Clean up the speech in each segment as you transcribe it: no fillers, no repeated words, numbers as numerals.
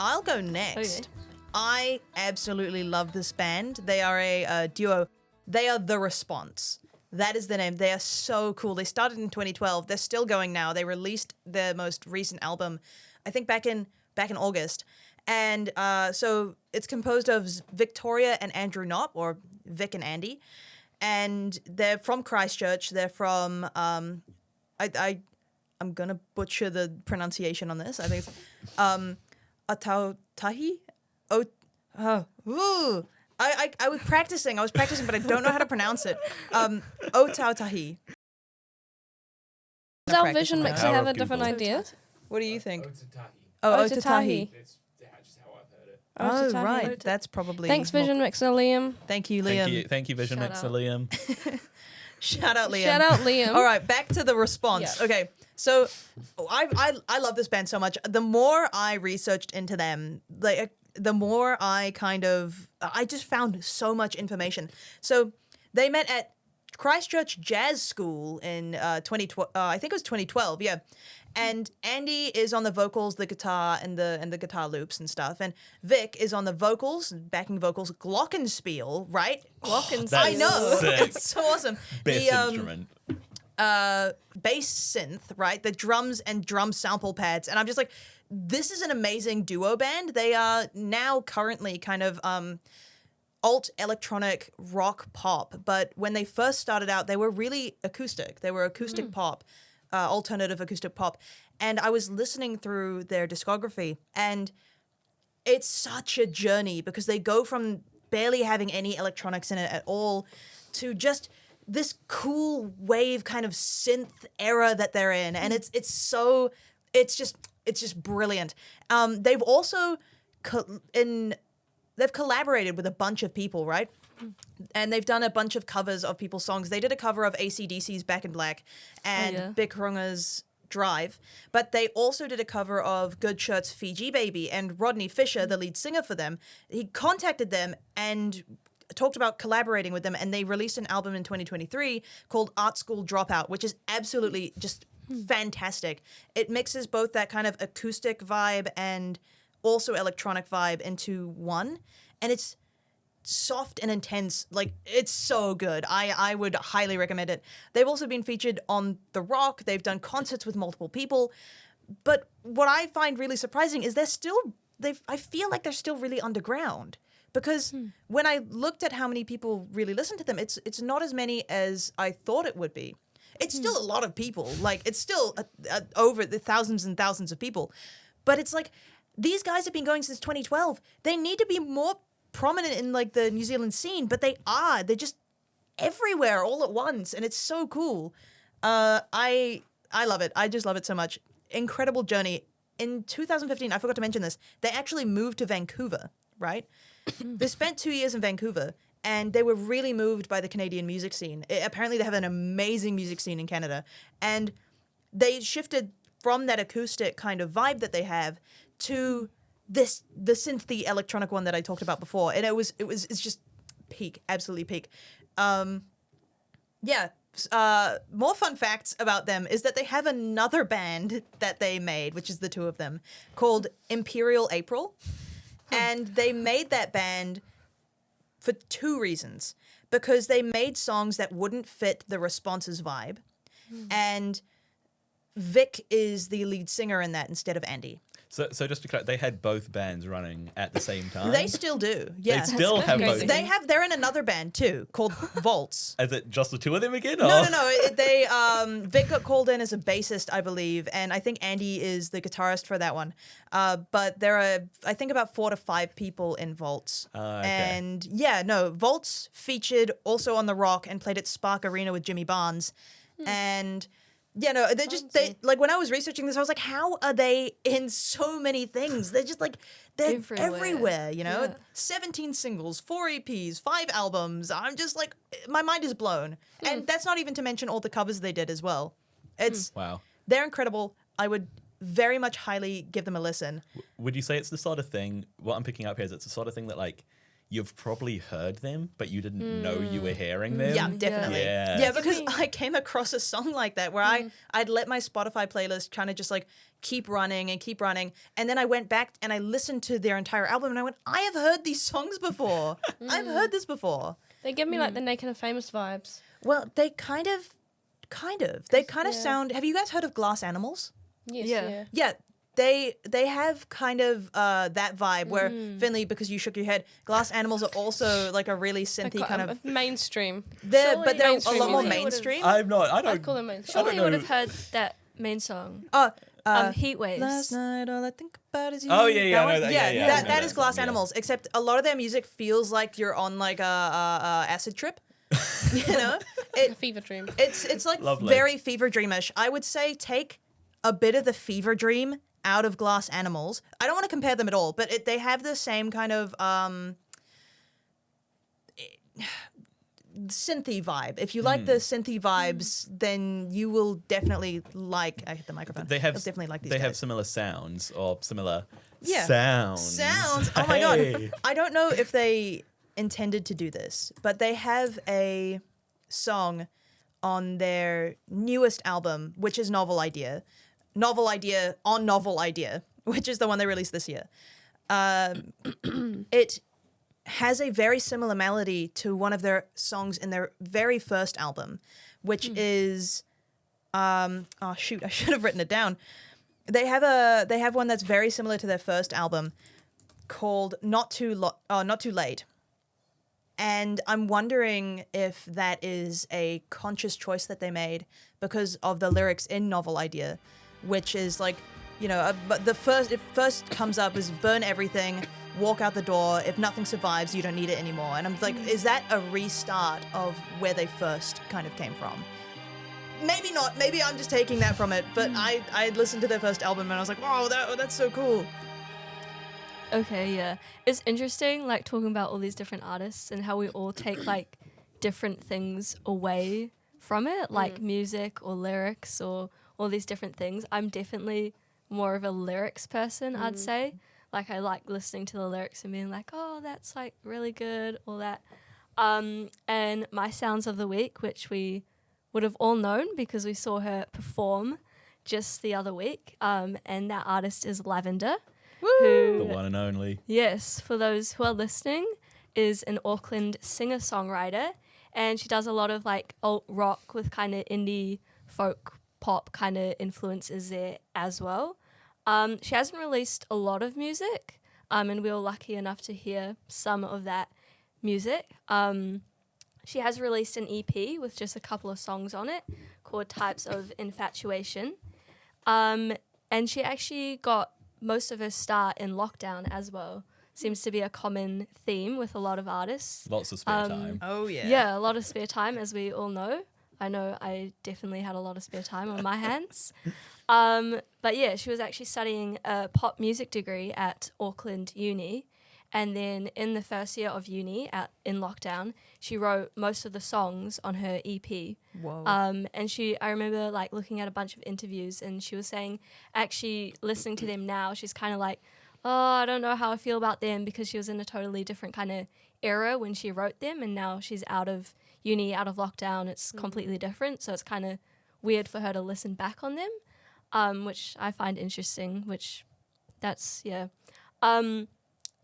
I'll go next. Okay. I absolutely love this band. They are a duo. They are The Response. That is the name. They are so cool. They started in 2012. They're still going now. They released their most recent album, I think back in August. And so it's composed of Victoria and Andrew Knott, or Vic and Andy. And they're from Christchurch. They're from I'm gonna butcher the pronunciation on this. I think it's Atautahi. I was practicing, but I don't know how to pronounce it. Otautahi. Does our vision mixer have a different idea? What do you think? Otatahi. Oh, Otatahi. Otatahi. It's just how I've heard it. Oh, Otatahi. right. That's probably... Thanks, Vision Mixer Liam. Thank you, Liam. Thank you, Vision Shout Mixer out. Liam. Shout out, Liam. Shout out, Liam. All right, back to The Response. Yeah. Okay, so I love this band so much. The more I researched into them, like the more I just found so much information. So they met at Christchurch Jazz School in 2012. I think it was 2012. Yeah. And Andy is on the vocals, the guitar, and the guitar loops and stuff. And Vic is on the vocals, backing vocals, glockenspiel, right? Glockenspiel. I know. Sick. It's so awesome. Best instrument. Bass synth, right? The drums and drum sample pads. And I'm just like, this is an amazing duo band. They are now currently kind of alt electronic rock pop. But when they first started out, they were really acoustic. They were acoustic pop. Alternative acoustic pop. And I was listening through their discography, and it's such a journey because they go from barely having any electronics in it at all to just this cool wave kind of synth era that they're in. And it's just brilliant. They've also they've collaborated with a bunch of people, right? And they've done a bunch of covers of people's songs. They did a cover of AC/DC's Back in Black and Big Runger's Drive. But they also did a cover of Good Shirt's Fiji Baby. And Rodney Fisher, the lead singer for them, he contacted them and talked about collaborating with them. And they released an album in 2023 called Art School Dropout, which is absolutely just fantastic. It mixes both that kind of acoustic vibe and also electronic vibe into one. And it's soft and intense. Like, it's so good. I would highly recommend it. They've also been featured on The Rock. They've done concerts with multiple people. But what I find really surprising is I feel like they're still really underground. Because when I looked at how many people really listen to them, it's not as many as I thought it would be. It's still a lot of people. Like, it's still over the thousands and thousands of people. But it's like, these guys have been going since 2012. They need to be more prominent in like the New Zealand scene, but they are. They're just everywhere all at once, and it's so cool. I love it. I just love it so much. Incredible journey. In 2015, I forgot to mention this, they actually moved to Vancouver, right? They spent 2 years in Vancouver, and they were really moved by the Canadian music scene. Apparently, they have an amazing music scene in Canada, and they shifted from that acoustic kind of vibe that they have to the synthy electronic one that I talked about before, and it's just peak, absolutely peak. More fun facts about them is that they have another band that they made, which is the two of them, called Imperial April, and they made that band for two reasons: because they made songs that wouldn't fit the Response's vibe, and Vic is the lead singer in that instead of Andy. So just to clarify, they had both bands running at the same time? They still do, yeah. They still have both? They're in another band too, called Volts. Is it just the two of them again? Or? No. They Vic got called in as a bassist, I believe, and I think Andy is the guitarist for that one. But there are, I think, about 4 to 5 people in Volts. Okay. And Volts featured also on The Rock and played at Spark Arena with Jimmy Barnes. And they like, when I was researching this, I was like, how are they in so many things? They're just like, they're everywhere, you know? Yeah. 17 singles, 4 EPs, 5 albums. I'm just like, my mind is blown. And that's not even to mention all the covers they did as well. Wow. They're incredible. I would very much highly give them a listen. Would you say it's the sort of thing, what I'm picking up here is it's the sort of thing that, like, you've probably heard them, but you didn't know you were hearing them. Yeah, definitely. Yeah. Yeah, because I came across a song like that where I'd let my Spotify playlist kind of just like keep running, and then I went back and I listened to their entire album and I went, I have heard these songs before. I've heard this before. They give me like the Naked and Famous vibes. Well, they kind of sound. Have you guys heard of Glass Animals? Yes, Yeah. Yeah, they have kind of that vibe where Finley, because you shook your head, Glass Animals are also like a really synthy kind of. mainstream. But they're a mainstream lot more music. mainstream. I'm not. I I don't. call them mainstream. Surely you would have heard that main song. Heat Waves. Last night all I think about is you. Oh, yeah, yeah, I know one? that, yeah, I know that is that Glass song, yeah. Animals. Except a lot of their music feels like you're on like a acid trip. You know, A fever dream. it's like Lovely. very fever dreamish. I would say take a bit of the fever dream out of Glass Animals. I don't want to compare them at all, but they have the same kind of synthy vibe. If you like the synthy vibes, then you will definitely like. I hit the microphone. They have You'll definitely like these. They have guys. similar sounds or similar Yeah. sounds. Sounds. Oh my Hey. god. I don't know if they intended to do this, but they have a song on their newest album, which is Novel Idea, which is the one they released this year. It has a very similar melody to one of their songs in their very first album, which is oh shoot, I should have written it down. They have one that's very similar to their first album called Not Too Late. And I'm wondering if that is a conscious choice that they made because of the lyrics in Novel Idea, which is like, you know, but it first comes up as burn everything, walk out the door. If nothing survives, you don't need it anymore. And I'm like, is that a restart of where they first kind of came from? Maybe not. Maybe I'm just taking that from it. But I listened to their first album and I was like, wow, that's so cool. Okay, yeah. It's interesting, like, talking about all these different artists and how we all take, like, different things away from it, like music or lyrics or all these different things. I'm definitely more of a lyrics person, I'd say. Like, I like listening to the lyrics and being like, oh, that's, like, really good, all that. And my Sounds of the Week, which we would have all known because we saw her perform just the other week, and that artist is Lavender. The one and only. Yes, for those who are listening, is an Auckland singer-songwriter, and she does a lot of like alt rock with kind of indie folk pop kind of influences there as well. She hasn't released a lot of music, and we were lucky enough to hear some of that music. She has released an EP with just a couple of songs on it called Types of Infatuation, and she actually got most of her start in lockdown as well. Seems to be a common theme with a lot of artists. Lots of spare time. Oh yeah. Yeah, a lot of spare time, as we all know. I know I definitely had a lot of spare time on my hands. But yeah, she was actually studying a pop music degree at Auckland Uni. And then in the first year of uni in lockdown, she wrote most of the songs on her EP. Whoa. And I remember like looking at a bunch of interviews and she was saying, actually listening to them now, she's kind of like, oh, I don't know how I feel about them because she was in a totally different kind of era when she wrote them. And now she's out of uni, out of lockdown. It's completely different. So it's kind of weird for her to listen back on them, which I find interesting,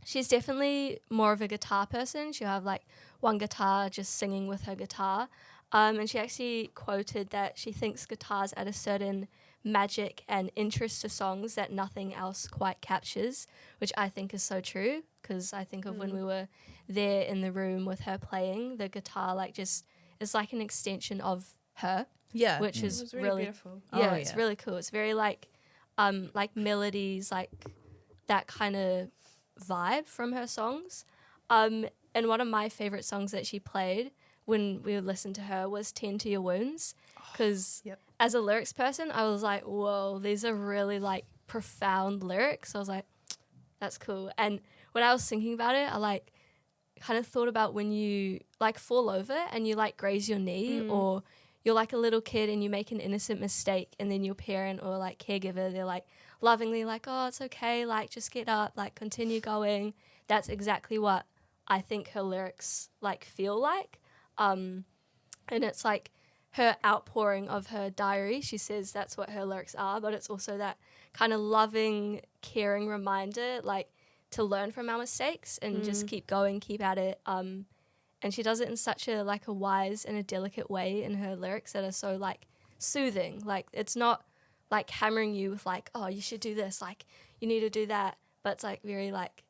she's definitely more of a guitar person. She'll have like one guitar just singing with her guitar. And she actually quoted that she thinks guitars add a certain magic and interest to songs that nothing else quite captures, which I think is so true because I think of when we were there in the room with her playing, the guitar like just is like an extension of her. Yeah. Which is It was really beautiful. Yeah, Oh, it's yeah. really cool. It's very like melodies, like that kind of vibe from her songs. And one of my favorite songs that she played when we listened to her was Tend to Your Wounds, because Yep. as a lyrics person, I was like, whoa, these are really like profound lyrics. I was like, that's cool. And when I was thinking about it, I like kind of thought about when you like fall over and you like graze your knee, or you're like a little kid and you make an innocent mistake, and then your parent or like caregiver, they're like lovingly like, oh, it's okay, like just get up, like continue going. That's exactly what I think her lyrics like feel like. And it's like her outpouring of her diary. She says that's what her lyrics are, but it's also that kind of loving, caring reminder, like to learn from our mistakes and just keep going, keep at it. And she does it in such a like a wise and a delicate way in her lyrics that are so like soothing. Like it's not like hammering you with like, oh, you should do this, like you need to do that, but it's like very like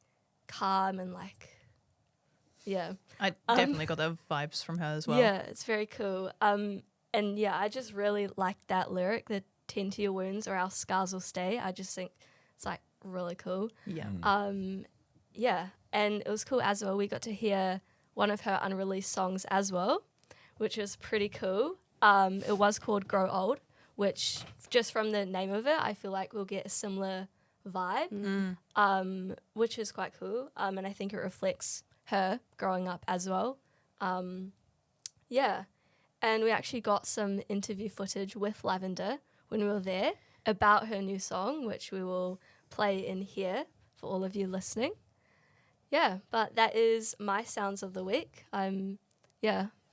calm and like, yeah. I definitely got the vibes from her as well. Yeah, it's very cool. And yeah, I just really like that lyric, the tend to your wounds or our scars will stay. I just think it's like really cool. Yeah. Yeah, and it was cool as well. We got to hear one of her unreleased songs as well, which was pretty cool. It was called Grow Old, which just from the name of it, I feel like we'll get a similar vibe, which is quite cool. And I think it reflects her growing up as well. Yeah, and we actually got some interview footage with Lavender when we were there about her new song, which we will play in here for all of you listening. Yeah, but that is my sounds of the week. I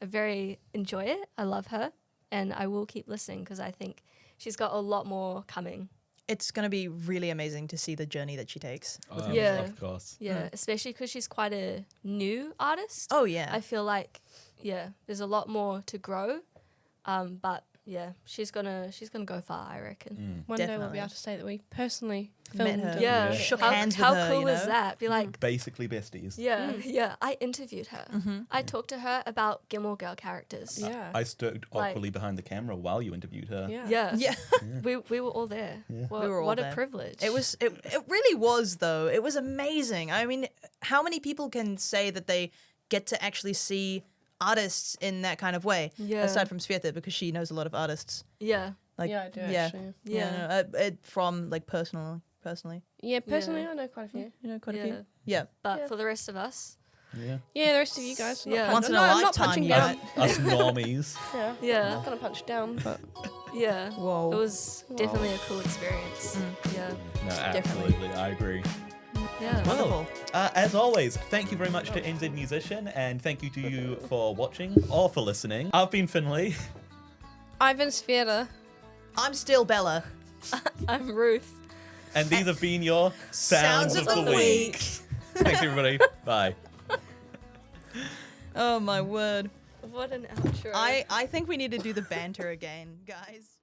very enjoy it. I love her, and I will keep listening because I think she's got a lot more coming. It's going to be really amazing to see the journey that she takes. Yeah. Of course. Yeah, especially because she's quite a new artist. Oh, yeah. I feel like, yeah, there's a lot more to grow. But yeah, she's gonna go far, I reckon. One day we'll Definitely. be able to say that we personally Met filmed her. and- Yeah, Shook how, hands with how her, cool you is know? that? Be like, Basically besties. yeah, I interviewed her. I talked to her about Gilmore Girl characters. Yeah. I stood Like- awkwardly behind the camera while you interviewed her. Yeah. Yeah, Yeah. we were all there. What, We were all what there. a privilege. It really was, though. It was amazing. I mean, how many people can say that they get to actually see artists in that kind of way? Yeah. Aside from Sveta, because she knows a lot of artists. Yeah, Like, Yeah, I do yeah. actually. yeah, No, from like personally. Yeah, personally, Yeah. I know quite a few. You know, quite a yeah. few. Yeah. But Yeah. for the rest of us, Yeah. Yeah, the rest of you guys. Yeah. Once in a I'm not lifetime, punching you down. know. Us normies. Yeah. Yeah. I'm not gonna punch down, but yeah, Whoa. it was definitely a cool experience. Yeah, No, Definitely. absolutely. I agree. yeah. Well, Wonderful. as always, thank you very much to NZ Musician, and thank you to you for watching or for listening. I've been Finley. Ivan Sfera. I'm still Bella. I'm Ruth. And these have been your Sounds of the Week. Thanks, everybody. Bye. Oh my word. What an outro. I think we need to do the banter again, guys.